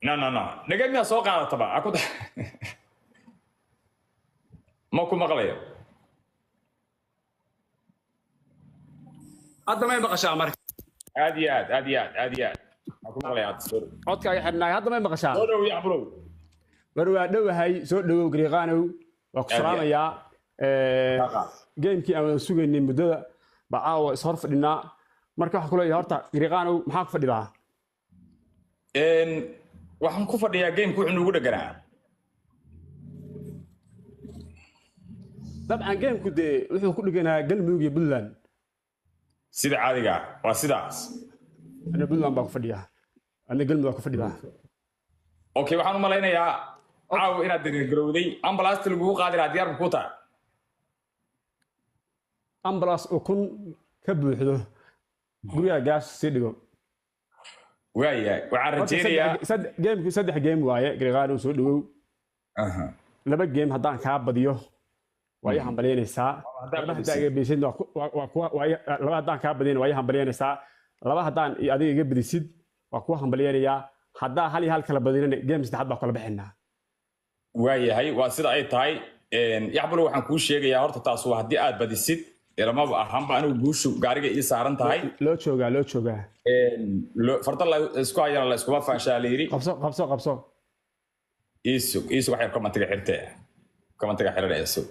no نجمع سوق على طبعا أكو ماكو مغلية هذا ما يبقى شامر عاديات أكو مغليات عودك يا حنا هذا ما يبقى شامر صوروا يعبروا بروا دو هاي سو دو غريقانو وقسلام يا جيمكي aan suugaynay mudada bacaawa is hor fadhinaa marka waxa kula horta Giriqaano maxaa ku fadhidaa waxaan ku fadhiyaa game-ku wuxuu nagu dhaganaa dabcan game-ku de wuxuu ku dhiganaa Galmudug iyo Puntland sida caadiga waa sidaas ana Puntland baa ku fadhiyaa ana Galmudug ku fadhiyaa okay waxaan u malaynayaa caaw inaad gargarowday ambulance lagu qaadi lahaa diyaar ku tahay ambulance oo kun ka buuxdo guriga gaas si dhigo waayahay waxaan rajeynayaa game-ku saddex game waaye Giriqaano soo dhawow laba game haddaan kaa badiyo way hambaleenaysaa laba haddaan iga badisid laba haddaan kaa badin way hambaleenaysaa laba haddaan adiga iga badisid waa kuwa hambaleenayaa haddaa hal iyo hal kala badinana game saddexaad baa kala bixinaa waayahay waa sida ay tahay yaxbalo waxaan kuu sheegayaa horta taas waa haddii aad badisid ilamaba ahanba anigu guushu gaariga ii saaran tahay loo joogaa farda la isku hayana la iskuma faashaa la yiri qabso iisug waxay komantiga xirtee komantiga xiranaya sug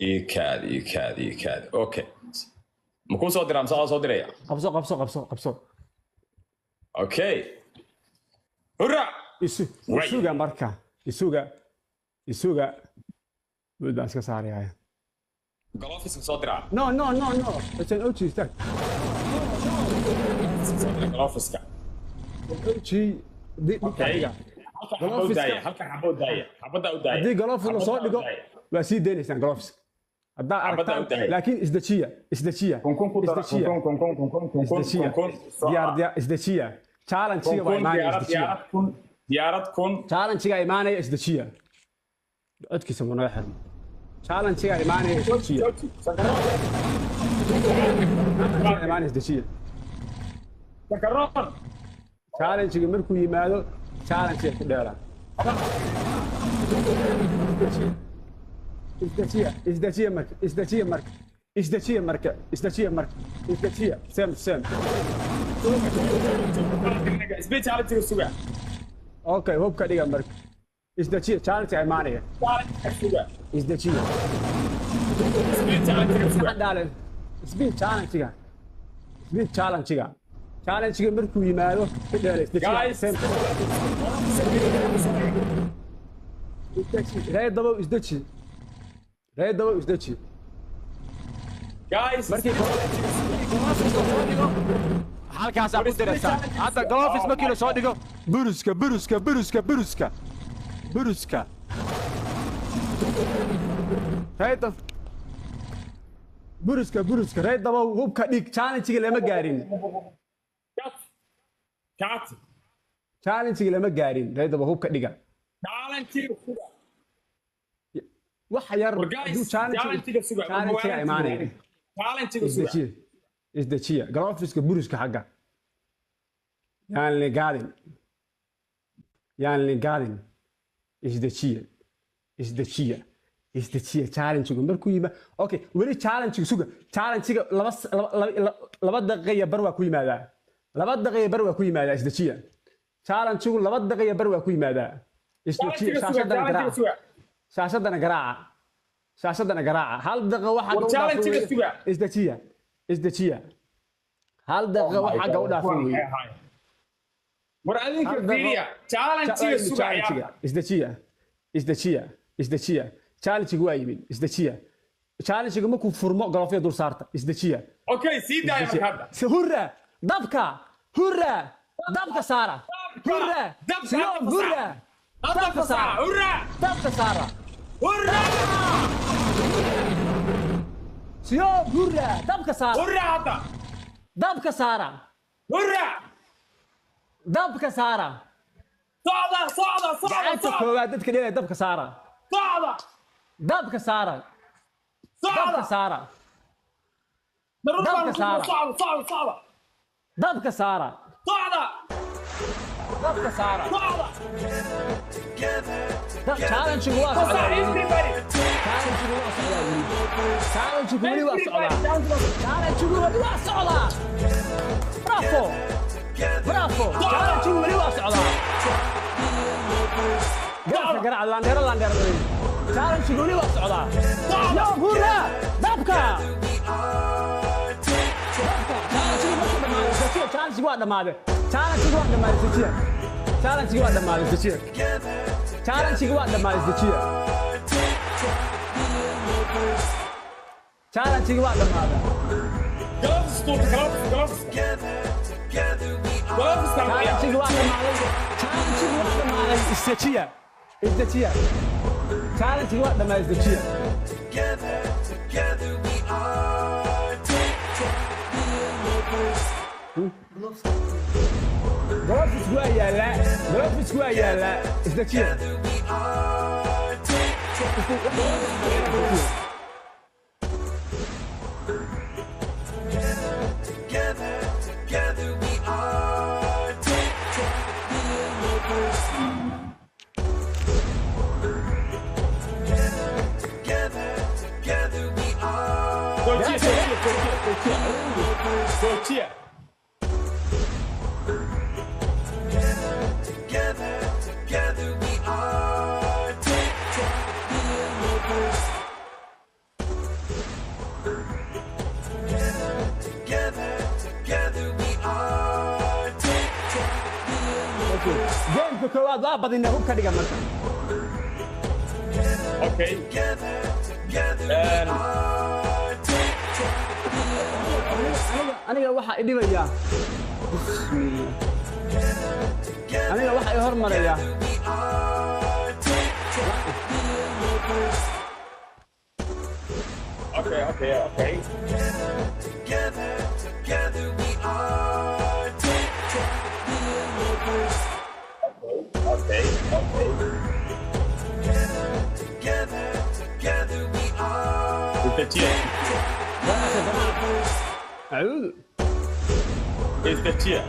iikaad okay ma kuu soo diraa mise soo diraya qabso okay hurra isuga buuda iska saaraya galofis soo diraa no it's an OG stack galofiska OG halka xaboo daaya xabada u daaya haddii galofis la soo dhigo waa sii daynaysaan galofiska haddaa aragtaan laakiin isdajiya isdajiya challenge-ga waa imaanaya diyaarad kun challenge-ga imaanaya isdajiya codkiisa mu naga xirmo challenge-ga imaanaya isdajiya challenge-ga markuu yimaado challenge-ga ku dheeraan isdajiya marka same isbee challenge-ga suga okay hubka dhiga marka isdajiya challenge imaanaya isdajiya speed challenge-ga markuu yimaado ku dheera isdajiya reedabow isdaji guys halkaas aad ku diraysaa hadda galofis markii la soo dhigo buruska reedow buruska reedabow hubka dhig challenge-ga lama gaarin challenge-ga lama gaarin reedabow hubka dhiga wax yar hadduu challenge-ga imaanaya isdajiya galofiska buruska xagga yaan la gaadin isdajiya challenge-gu markuu yimaado okay weli challenge-ga suga challenge-ga laba daqiiqa bar waa ku yimaadaa isdajiya challenge-gu 2 daqiiqa bar waa ku yimaadaa isdajiya shaashadana garaaca hal daqiiqa waxaa isdajiya hal daqiiqa waxaa gaw dhaafay weeye war adinka fiiriya challenge-ga suga isdajiya challenge-ga waa yimid isdajiya challenge-ga markuu furmo galofya dul saarta isdajiya okay sii daaya marka hadda hurra dabka saara سيوب هرة دبك سارة هرة هذا دبك سارة هرة دبك سارة صعدة كوادتك ليه دبك سارة دبك سارة دبك سارة دبك سارة صعدة dabka saara صعدة challenge waa صعدة socdaa everybody challenge weli waa socdaa challenge weli waa socdaa bravo bravo challenge weli waa socdaa garaac landheero challenge weli waa socdaa yo hurra dabka challenge waa dhamaaday challenge waa dhamaaday sajiya challenge waa dhamaaday sajiya challenge waa dhamaaday sajiya challenge waa dhamaaday gloves challenge waa dhamaaday challenge waa dhamaaday sajiya sajiya challenge waa dhamaaday sajiya Gloves waa yaala isdajiya Tortilla. Game koowaad waa badinaa hubka dhiga marka Okay. aniga waxa i dhibaya aniga waxa i hormaraya Okay. Tortilla. أعوذ Tortilla.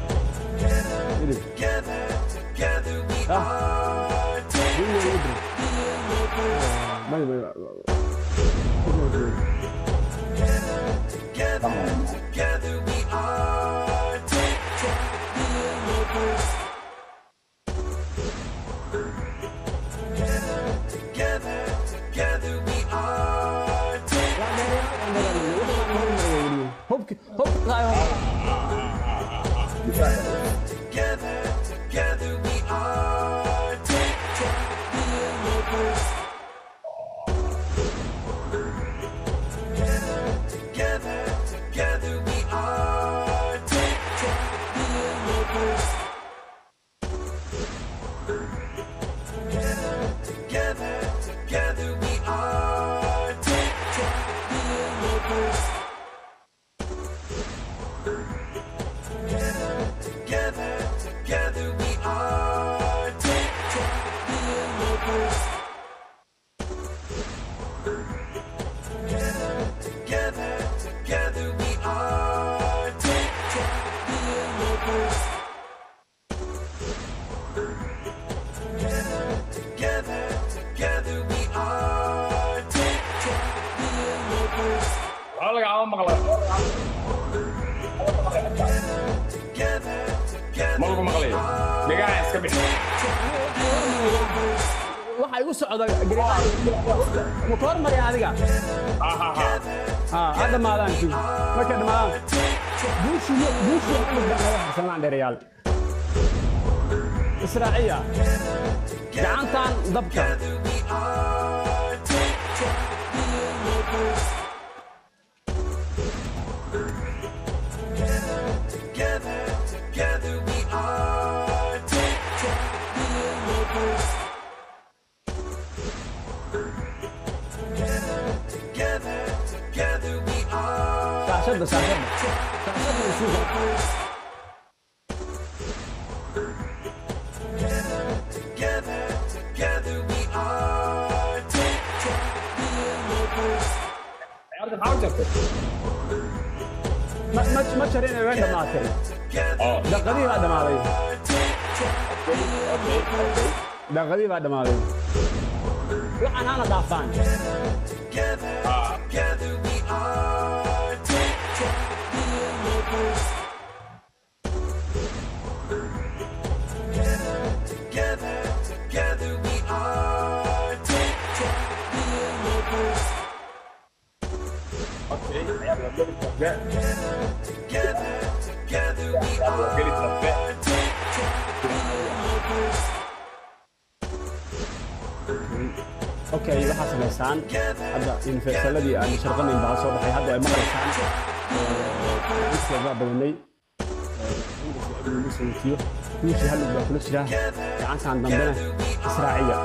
waxa igu socda ma koor maray adiga dhamaadaan jiro marka dhamaadaan buushi sanaan dheerayaal israaciya gacantan dabka شاشة ما شرينا وين ما اه دقدي بعد ما علي دقدي بعد ما علي waxaan ana dhaafaan اوكي waxaa samaysaan hadda universaladii aan sharqanayn baa soo baxay hadda ay maqlaysaan inta baa badanay sawtiyo kuushi hal baa kula jira gacantan dambena israaciya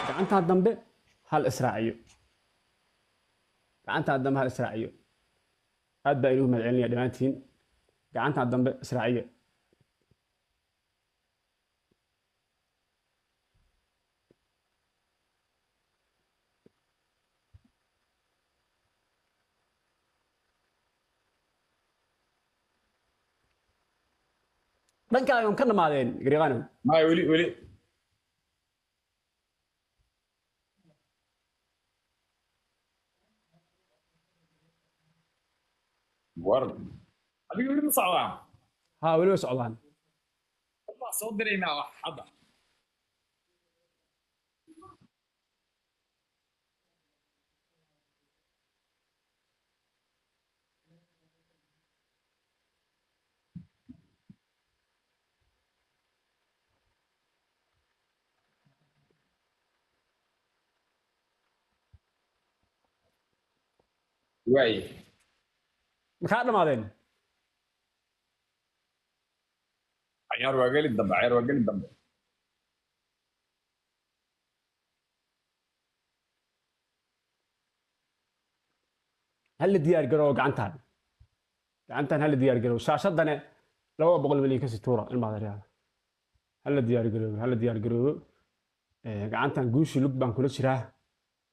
gacantan dambe hal israaciyo gacantan dambe hal israaciyo aad baa inuu madcelinaya dhamaantiin gacantan dambe israaciyo dhanka ayaan ka dhamaadeen gariiqano ما ولي ورد هذه ولي صعبة ها weli way socdaan والله صدرينا حدا واي maxaa dhamaadeen عيار وقال الدم عيار وقال الدم hal la diyaar garow gacantan hal la diyaar garow shaashadana 200 milyan ka situura ilmaha real hal la diyaar garow gacantan guushi lug baan kula jiraa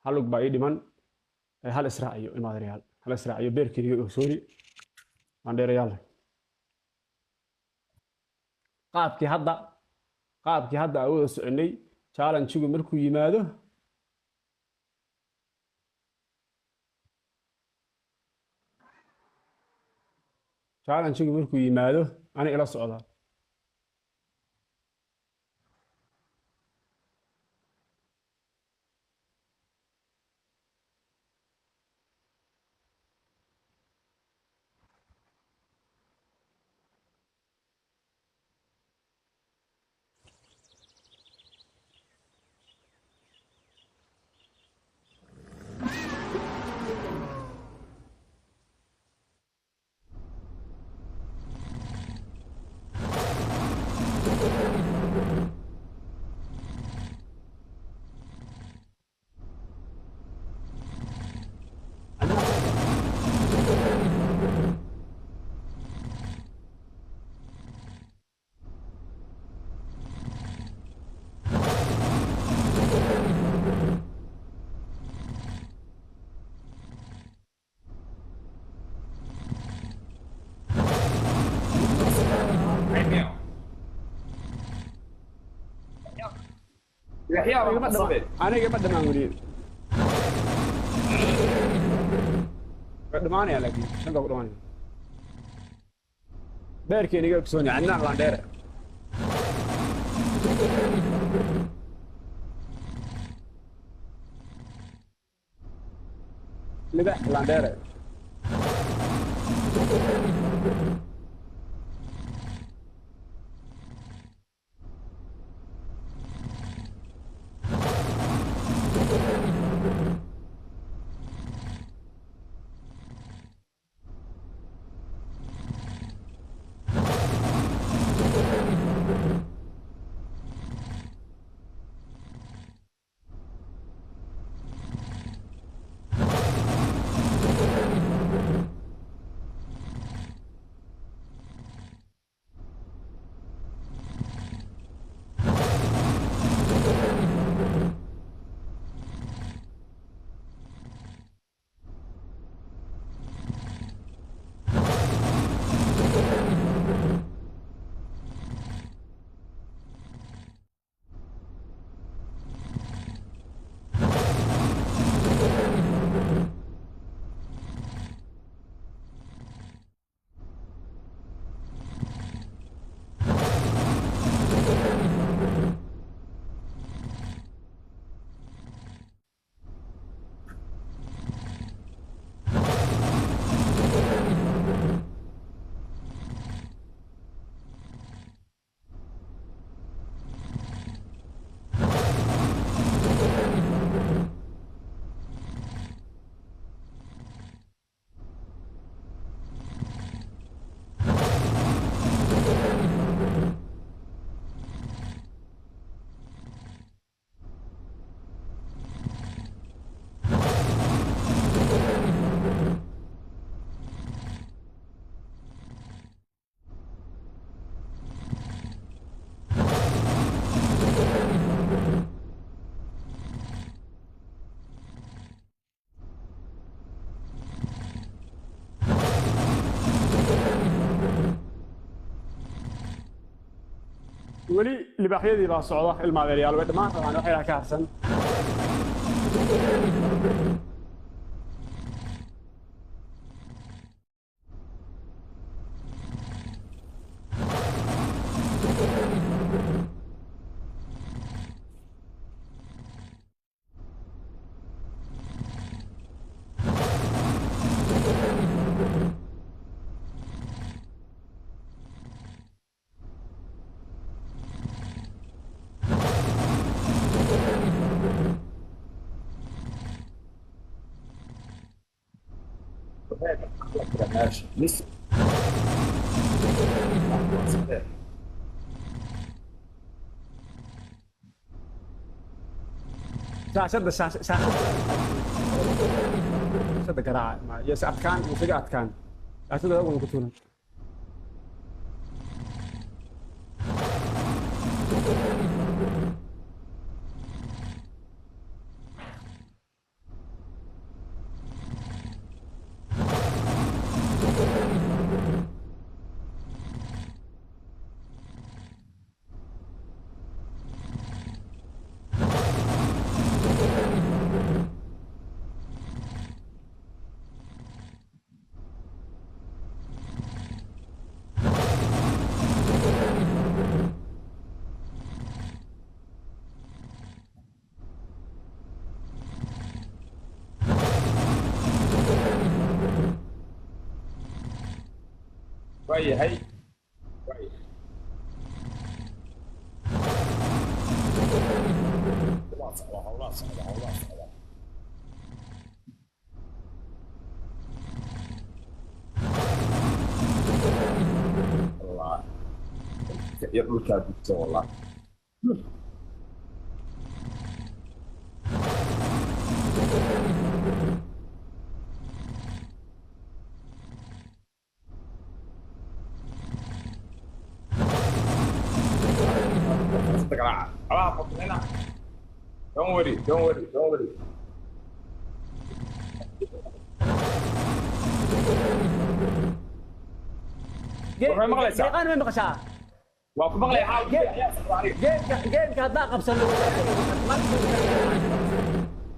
hal lug baa ii dhiman hal israaciyo ilmaha real hal israaciyo beerkeyga oo soori aan dheerayaal qaabkii hadda awooda soconay challenge-gu markuu yimaado ani ila socdaa aniga ma dhamaan weli dhamaanaya laakiin shanka ku dhamaanaya beerkeeniga ogsooni cadnaan landheere libax landheere ولي libaaxyadii baa socda ilmaadeeryaal way dhammaan rabaan waxay ka harsan ماشي لسه شاشة قراءة يس أتكان وسجى أتكان شاشة أقول كتير وهي هي وهي والله يقول كاتب والله Don't worry, don't worry, don't worry. waxay maqlaysaa deeqaan ma maqashaa waa ku maqlay xaal geemka haddaa qabsano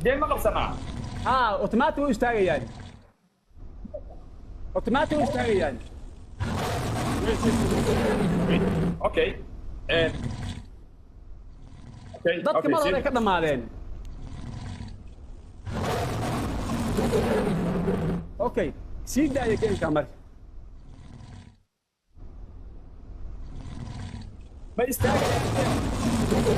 geem ma qabsanaa haa otomaatig u istaagayaan okay dadka mar hore ka dhammaadeen okay sii daaya geemka marka ma istaagayaan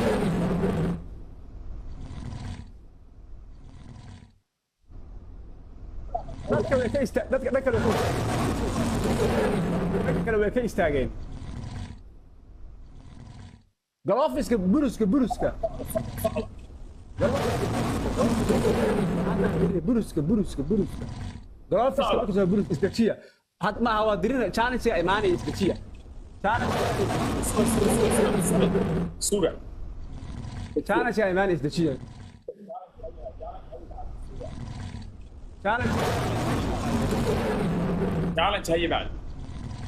dadka kale way ka istaageen galoofiska buruska buruska galoofiska markasoo burus isdejiya had maaha waa dirina challenge imaanaya isdejiya suga challenge imaanaya isdejiya challenge هي بعد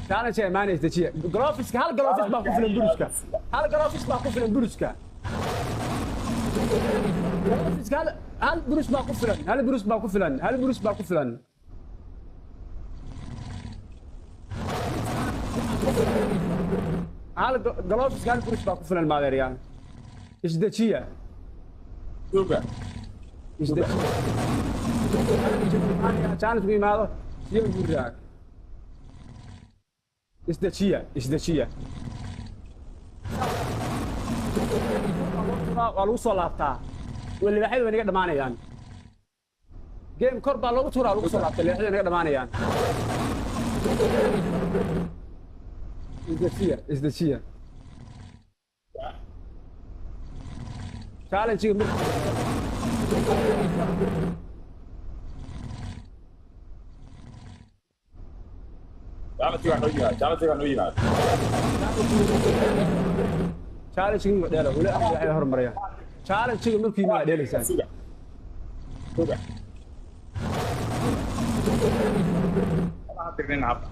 challenge imaanaya isdejiya galoofiska hal galoofis baa ku filan buruska hal galoofis baa ku filan buruska galoofiska hal burus baa ku filan hal burus baa ku filan hal burus baa ku filan hal galoofiska hal burus baa ku filan maadeeryaal isdejiya suga isdejiya challenge ku imaado siyo guraag isdejiya waa lagu soo laabtaa walibaaxyadu way naga dhammaanayaan geem kor baa loogu tuuraa lagu soo laabtaa leexyadu naga dhammaanayaan isdejiya challenge-ga challenge-ga ma dheelo weli ama waxay horumarayaan challenge-ga markii ma dheelaysaan dirnin hadda.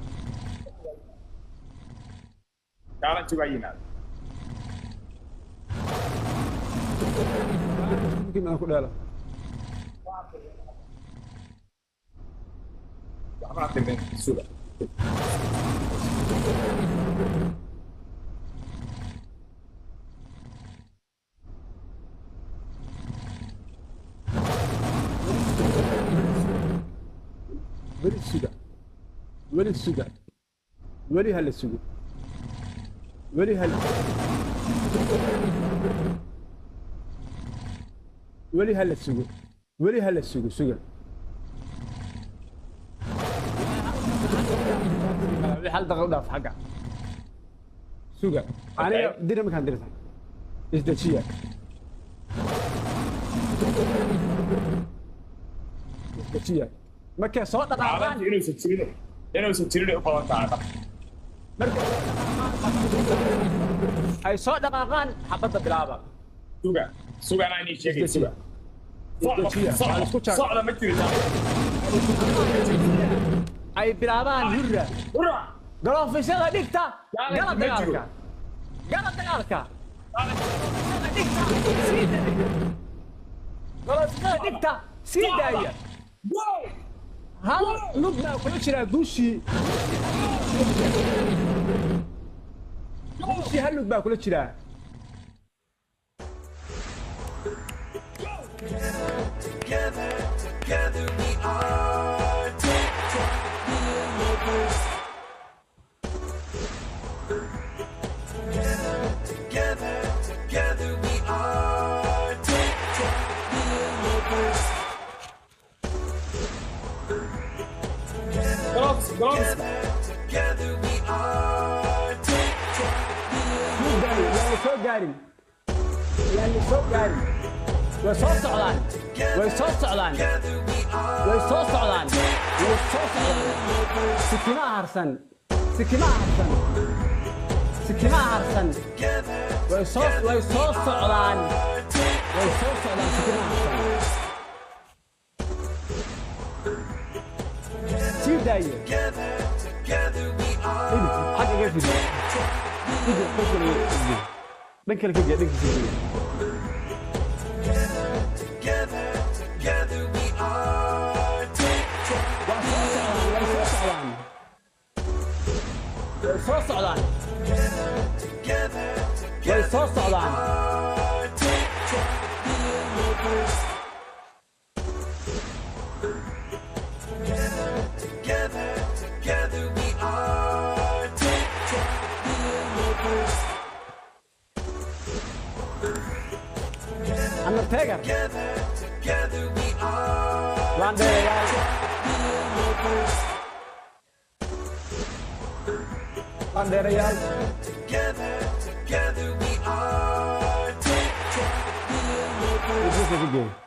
Challenge waa yimaada. ممكن انا كلها ولي السودان ولي السودان ولي هلا السودان ولي هلا ولي هلا السودان ولي هلا السودان سودان حال دغدا في حقه سودان انا دينا مكان درتها ازدشيه ازدشيه markay soo dhaqaaqaan inuu soo u qaban tahay markay ay soo dhaqaaqaan xabadda bilaaba suga ana inii sheegay suga socda ma jirtaa ay bilaabaan hurra galoofisada dhigta gala dagaalka galoofisada dhigta sii daaya هل لبنى كل شيء دوشي هل لبنى كل شيء Together we are TikTok universe. Together we are TikTok universe. Together we are TikTok universe. So Gary. يعني so Gary. وصوص علان. وصوص علان. وصوص علان. وصوص علان. سكينة هرسن. سكينة هرسن. سكينة هرسن. وصوص علان. وصوص علان سكينة هرسن. سيداية. Together we are. حاجة غير فيديو. فيديو فيديو. دنكر فيديو دنكر فيديو. Together we are TikTok. وصوص علان. وصوص علان. TikTok universe. Together we are TikTok universe. Undertaker. Together we are Landere universe. Landere Together we are TikTok universe.